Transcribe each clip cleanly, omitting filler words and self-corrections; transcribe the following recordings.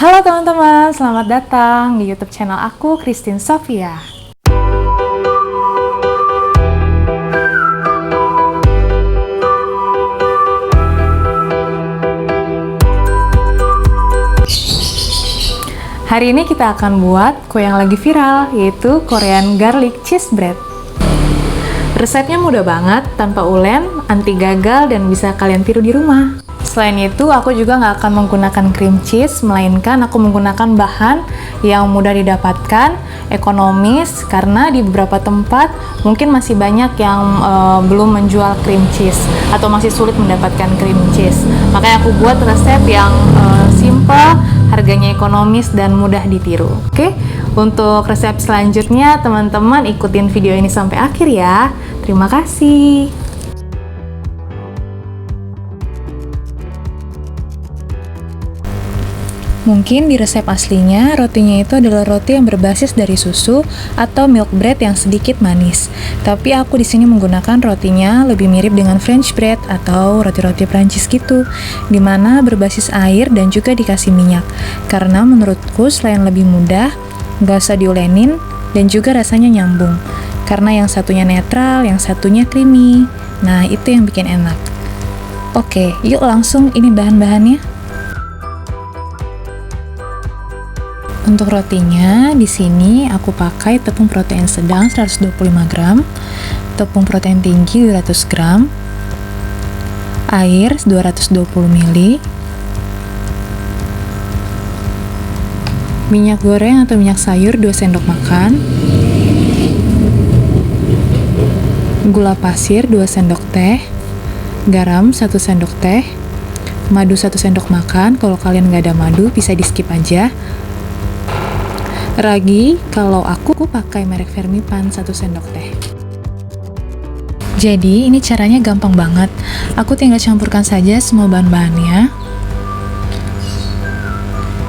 Halo teman-teman, selamat datang di YouTube channel aku, Christine Sofia. Hari ini kita akan buat kue yang lagi viral, yaitu Korean Garlic Cheese Bread. Resepnya mudah banget, tanpa ulen, anti gagal, dan bisa kalian tiru di rumah. Selain itu, aku juga nggak akan menggunakan cream cheese, melainkan aku menggunakan bahan yang mudah didapatkan, ekonomis, karena di beberapa tempat mungkin masih banyak yang belum menjual cream cheese atau masih sulit mendapatkan cream cheese. Makanya aku buat resep yang simple, harganya ekonomis, dan mudah ditiru. Oke, untuk resep selanjutnya teman-teman ikutin video ini sampai akhir ya. Terima kasih. Mungkin di resep aslinya, rotinya itu adalah roti yang berbasis dari susu atau milk bread yang sedikit manis. Tapi aku di sini menggunakan rotinya lebih mirip dengan French bread atau roti-roti Prancis gitu, dimana berbasis air dan juga dikasih minyak. Karena menurutku selain lebih mudah, nggak usah diolenin, dan juga rasanya nyambung. Karena yang satunya netral, yang satunya creamy. Nah, itu yang bikin enak. Oke, yuk langsung ini bahan-bahannya. Untuk rotinya, di sini aku pakai tepung protein sedang 125 gram, tepung protein tinggi 200 gram, air 220 ml, minyak goreng atau minyak sayur 2 sendok makan, gula pasir 2 sendok teh, garam 1 sendok teh, madu 1 sendok makan. Kalau kalian nggak ada madu, bisa di skip aja. Ragi, kalau aku pakai merek Fermipan 1 sendok teh. Jadi ini caranya gampang banget. Aku tinggal campurkan saja semua bahan-bahannya.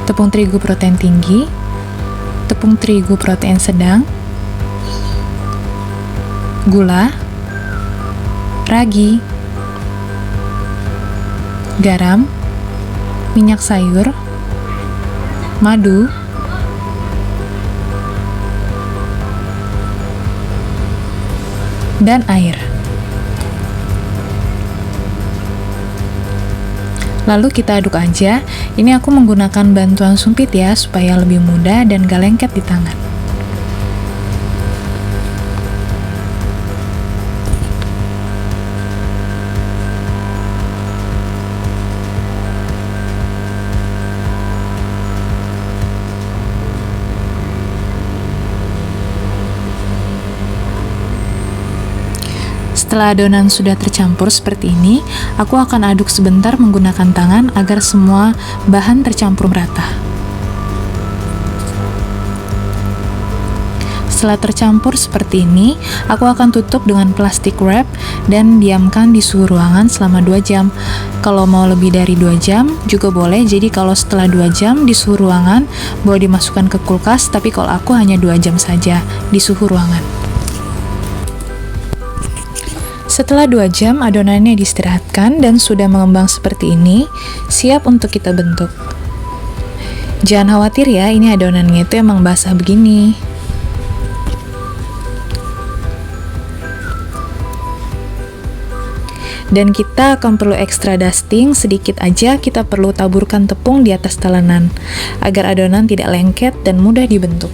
Tepung terigu protein tinggi, tepung terigu protein sedang, gula, ragi, garam, minyak sayur, madu, dan air. Lalu kita aduk aja. Ini aku menggunakan bantuan sumpit ya, supaya lebih mudah dan gak lengket di tangan. Setelah adonan sudah tercampur seperti ini, aku akan aduk sebentar menggunakan tangan agar semua bahan tercampur merata. Setelah tercampur seperti ini, aku akan tutup dengan plastik wrap dan diamkan di suhu ruangan selama 2 jam. Kalau mau lebih dari 2 jam juga boleh, jadi kalau setelah 2 jam di suhu ruangan, boleh dimasukkan ke kulkas, tapi kalau aku hanya 2 jam saja di suhu ruangan. Setelah 2 jam, adonannya diistirahatkan dan sudah mengembang seperti ini, siap untuk kita bentuk. Jangan khawatir ya, ini adonannya itu emang basah begini. Dan kita akan perlu extra dusting, sedikit aja kita perlu taburkan tepung di atas talenan, agar adonan tidak lengket dan mudah dibentuk.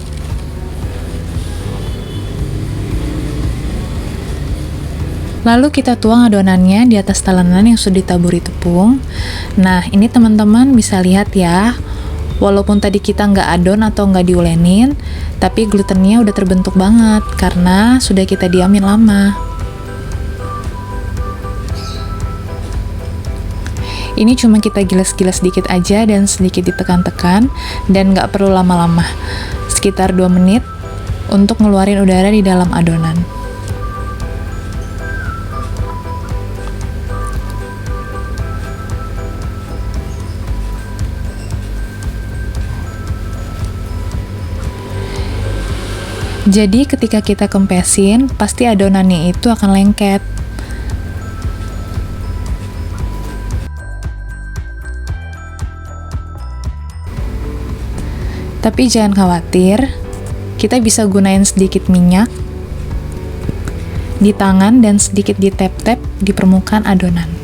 Lalu kita tuang adonannya di atas talenan yang sudah ditaburi tepung. Nah, ini teman-teman bisa lihat ya, walaupun tadi kita nggak adon atau nggak diulenin, tapi glutennya udah terbentuk banget karena sudah kita diamin lama. Ini cuma kita gilas-gilas sedikit aja dan sedikit ditekan-tekan, dan nggak perlu lama-lama, sekitar 2 menit untuk ngeluarin udara di dalam adonan. Jadi ketika kita kempesin, pasti adonannya itu akan lengket. Tapi jangan khawatir, kita bisa gunain sedikit minyak di tangan dan sedikit di tap-tap di permukaan adonan.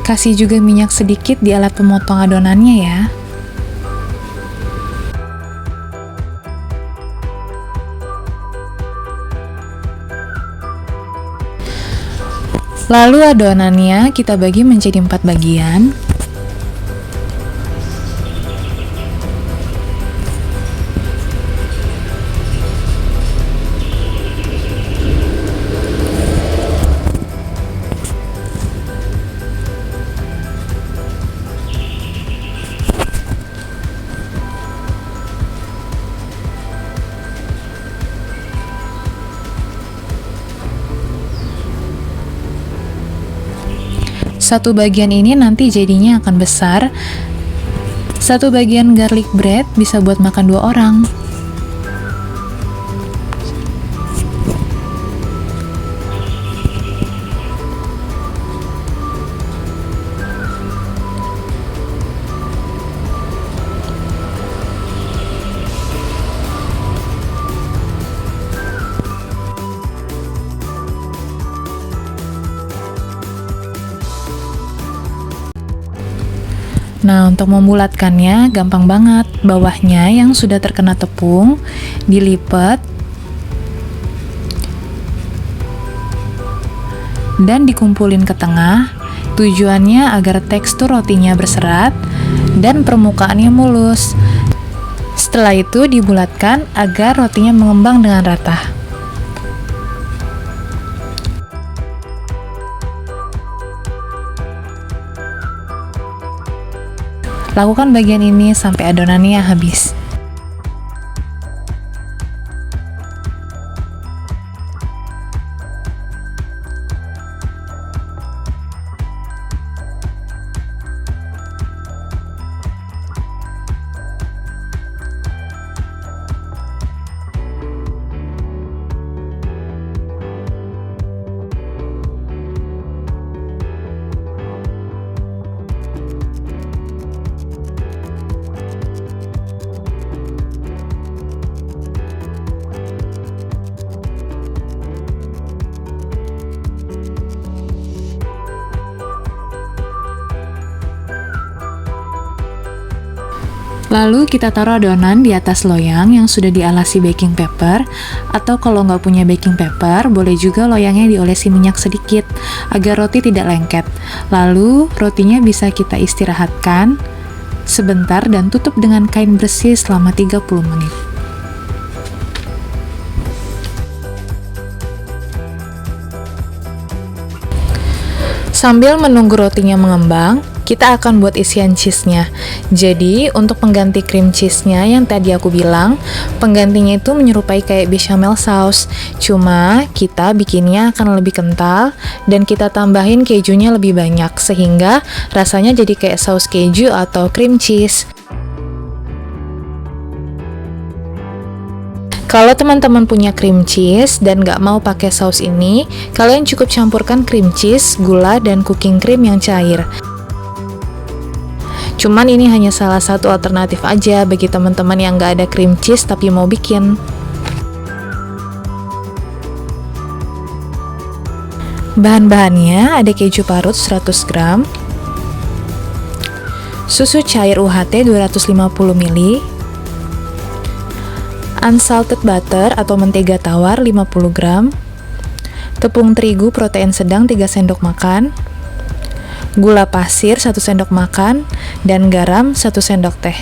Kasih juga minyak sedikit di alat pemotong adonannya ya. Lalu adonannya kita bagi menjadi 4 bagian. Satu bagian ini nanti jadinya akan besar. Satu bagian garlic bread bisa buat makan 2 orang. Nah, untuk membulatkannya gampang banget. Bawahnya yang sudah terkena tepung dilipat dan dikumpulin ke tengah. Tujuannya agar tekstur rotinya berserat dan permukaannya mulus. Setelah itu dibulatkan agar rotinya mengembang dengan rata. Lakukan bagian ini sampai adonannya habis. Lalu kita taruh adonan di atas loyang yang sudah dialasi baking paper, atau kalau nggak punya baking paper, boleh juga loyangnya diolesi minyak sedikit agar roti tidak lengket. Lalu rotinya bisa kita istirahatkan sebentar dan tutup dengan kain bersih selama 30 menit. Sambil menunggu rotinya mengembang, kita akan buat isian cheese-nya. Jadi, untuk pengganti cream cheese-nya yang tadi aku bilang, penggantinya itu menyerupai kayak bechamel sauce. Cuma, kita bikinnya akan lebih kental dan kita tambahin kejunya lebih banyak, sehingga rasanya jadi kayak saus keju atau cream cheese. Kalau teman-teman punya cream cheese dan nggak mau pakai saus ini, kalian cukup campurkan cream cheese, gula, dan cooking cream yang cair. Cuman ini hanya salah satu alternatif aja bagi teman-teman yang nggak ada cream cheese tapi mau bikin. Bahan-bahannya ada keju parut 100 gram, susu cair UHT 250 ml, unsalted butter atau mentega tawar 50 gram, tepung terigu protein sedang 3 sendok makan, gula pasir 1 sendok makan, dan garam 1 sendok teh.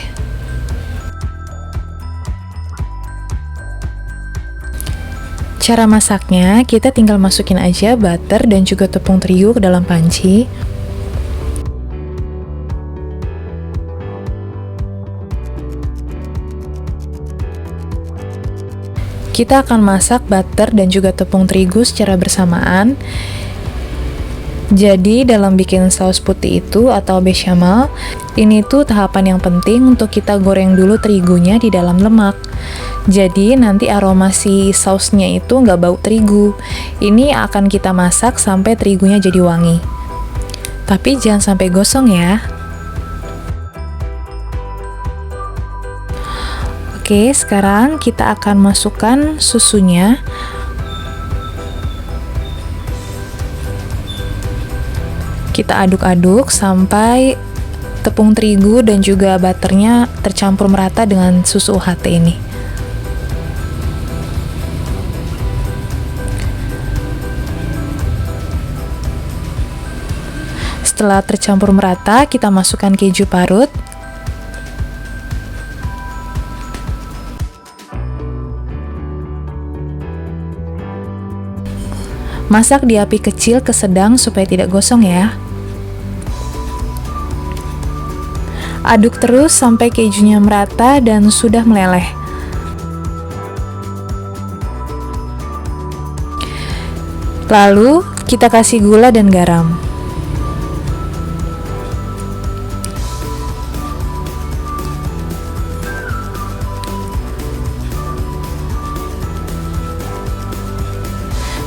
Cara masaknya, kita tinggal masukin aja butter dan juga tepung terigu ke dalam panci. Kita akan masak butter dan juga tepung terigu secara bersamaan. Jadi dalam bikin saus putih itu atau bechamel, ini tuh tahapan yang penting untuk kita goreng dulu terigunya di dalam lemak. Jadi nanti aroma si sausnya itu nggak bau terigu. Ini akan kita masak sampai terigunya jadi wangi. Tapi jangan sampai gosong ya. Oke, sekarang kita akan masukkan susunya. Kita aduk-aduk sampai tepung terigu dan juga butternya tercampur merata dengan susu UHT ini. Setelah tercampur merata, kita masukkan keju parut. Masak di api kecil ke sedang supaya tidak gosong ya. Aduk terus sampai kejunya merata dan sudah meleleh. Lalu, kita kasih gula dan garam.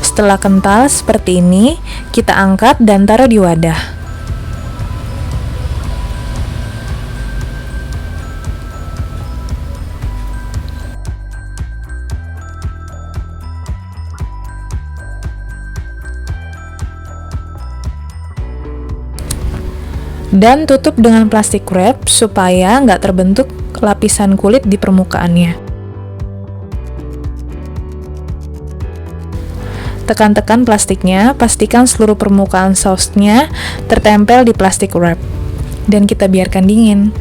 Setelah kental seperti ini, kita angkat dan taruh di wadah. Dan tutup dengan plastik wrap supaya nggak terbentuk lapisan kulit di permukaannya. Tekan-tekan plastiknya, pastikan seluruh permukaan sausnya tertempel di plastik wrap. Dan kita biarkan dingin.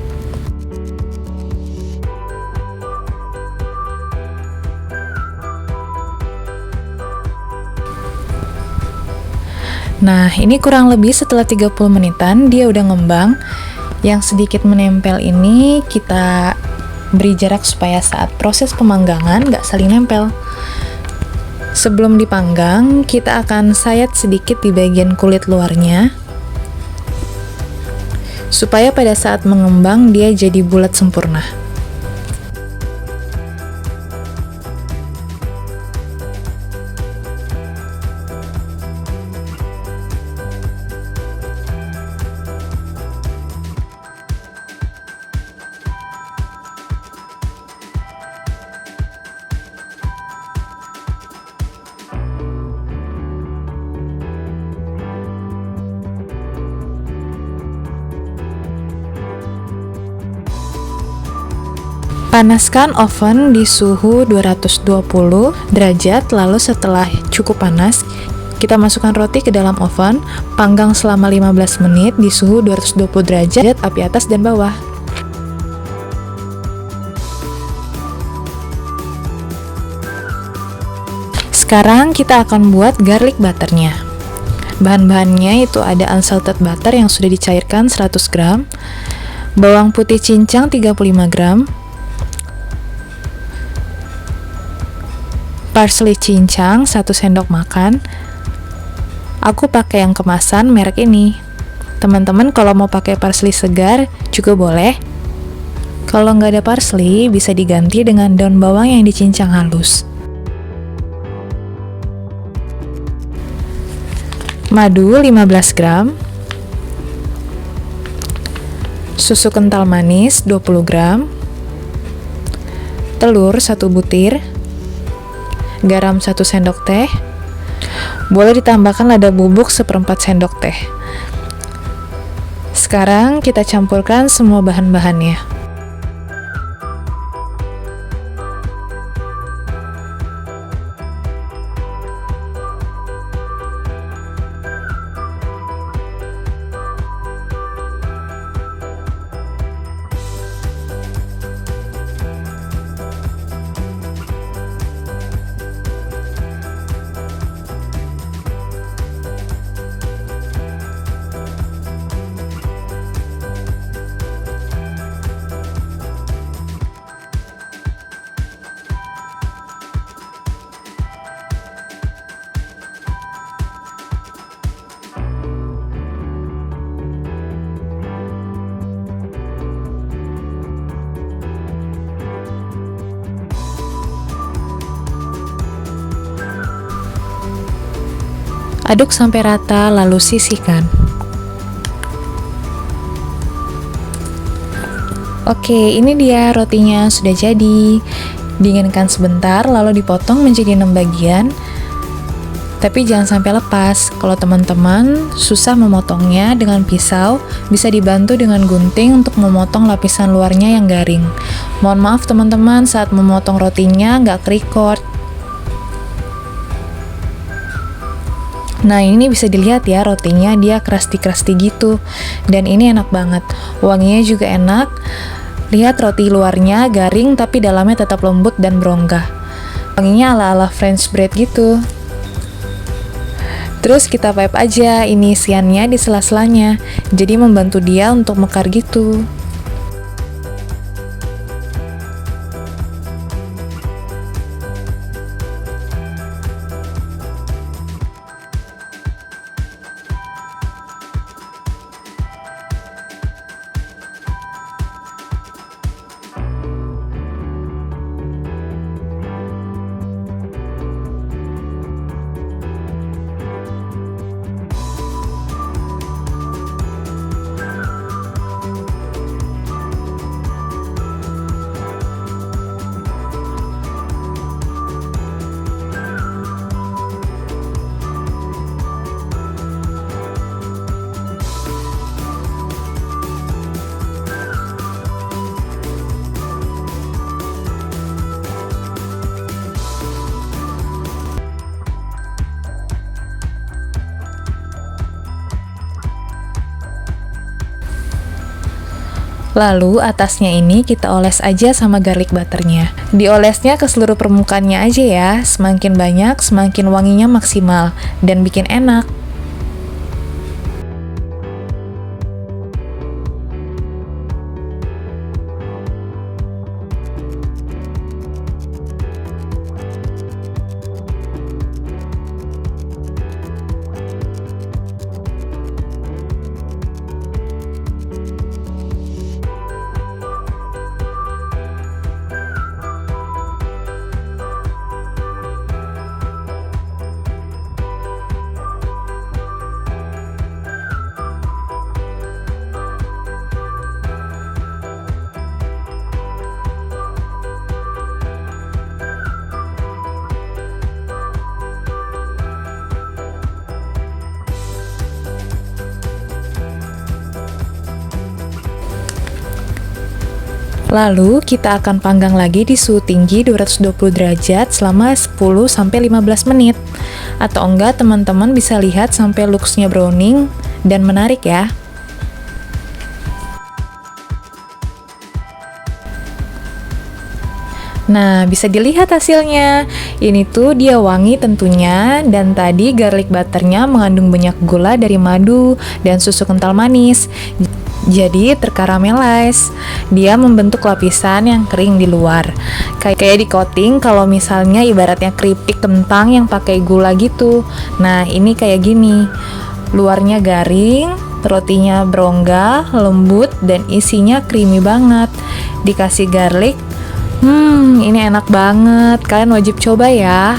Nah, ini kurang lebih setelah 30 menitan, dia udah ngembang. Yang sedikit menempel ini kita beri jarak supaya saat proses pemanggangan nggak saling nempel. Sebelum dipanggang, kita akan sayat sedikit di bagian kulit luarnya, supaya pada saat mengembang dia jadi bulat sempurna. Panaskan oven di suhu 220 derajat, lalu setelah cukup panas, kita masukkan roti ke dalam oven, panggang selama 15 menit di suhu 220 derajat, api atas dan bawah. Sekarang kita akan buat garlic butternya. Bahan-bahannya itu ada unsalted butter yang sudah dicairkan 100 gram, bawang putih cincang 35 gram, parsley cincang 1 sendok makan. Aku pakai yang kemasan merek ini. Teman-teman kalau mau pakai parsley segar juga boleh. Kalau nggak ada parsley, bisa diganti dengan daun bawang yang dicincang halus. Madu 15 gram. Susu kental manis 20 gram. Telur 1 butir. Garam 1 sendok teh. Boleh ditambahkan lada bubuk 1/4 sendok teh. Sekarang kita campurkan semua bahan-bahannya. Aduk sampai rata lalu sisihkan. Oke, ini dia rotinya sudah jadi. Dinginkan sebentar lalu dipotong menjadi 6 bagian. Tapi jangan sampai lepas. Kalau teman-teman susah memotongnya dengan pisau, bisa dibantu dengan gunting untuk memotong lapisan luarnya yang garing. Mohon maaf teman-teman, saat memotong rotinya nggak ke-record. Nah, ini bisa dilihat ya, rotinya dia crusty-crusty gitu. Dan ini enak banget. Wanginya juga enak. Lihat roti luarnya garing tapi dalamnya tetap lembut dan berongga. Wanginya ala-ala French bread gitu. Terus kita pipe aja ini isiannya di sela-selanya. Jadi membantu dia untuk mekar gitu. Lalu atasnya ini kita oles aja sama garlic butternya. Diolesnya ke seluruh permukaannya aja ya. Semakin banyak, semakin wanginya maksimal dan bikin enak. Lalu kita akan panggang lagi di suhu tinggi 220 derajat selama 10-15 menit. Atau enggak teman-teman bisa lihat sampai looks-nya browning dan menarik ya. Nah, bisa dilihat hasilnya. Ini tuh dia wangi tentunya, dan tadi garlic butternya mengandung banyak gula dari madu dan susu kental manis. Jadi terkaramelize. Dia membentuk lapisan yang kering di luar. Kayak di coating kalau misalnya ibaratnya keripik kentang yang pakai gula gitu. Nah, ini kayak gini. Luarnya garing, rotinya berongga, lembut, dan isinya creamy banget. Dikasih garlic. Ini enak banget. Kalian wajib coba ya.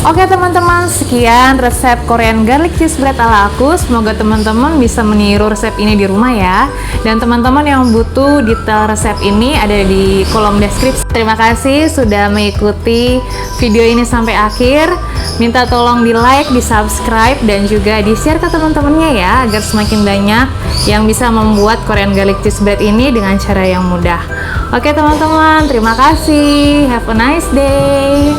Oke teman-teman, sekian resep Korean garlic cheese bread ala aku. Semoga teman-teman bisa meniru resep ini di rumah ya. Dan teman-teman yang butuh detail resep ini ada di kolom deskripsi. Terima kasih sudah mengikuti video ini sampai akhir. Minta tolong di like, di subscribe, dan juga di share ke teman-temannya ya, agar semakin banyak yang bisa membuat Korean garlic cheese bread ini dengan cara yang mudah. Oke teman-teman, terima kasih. Have a nice day.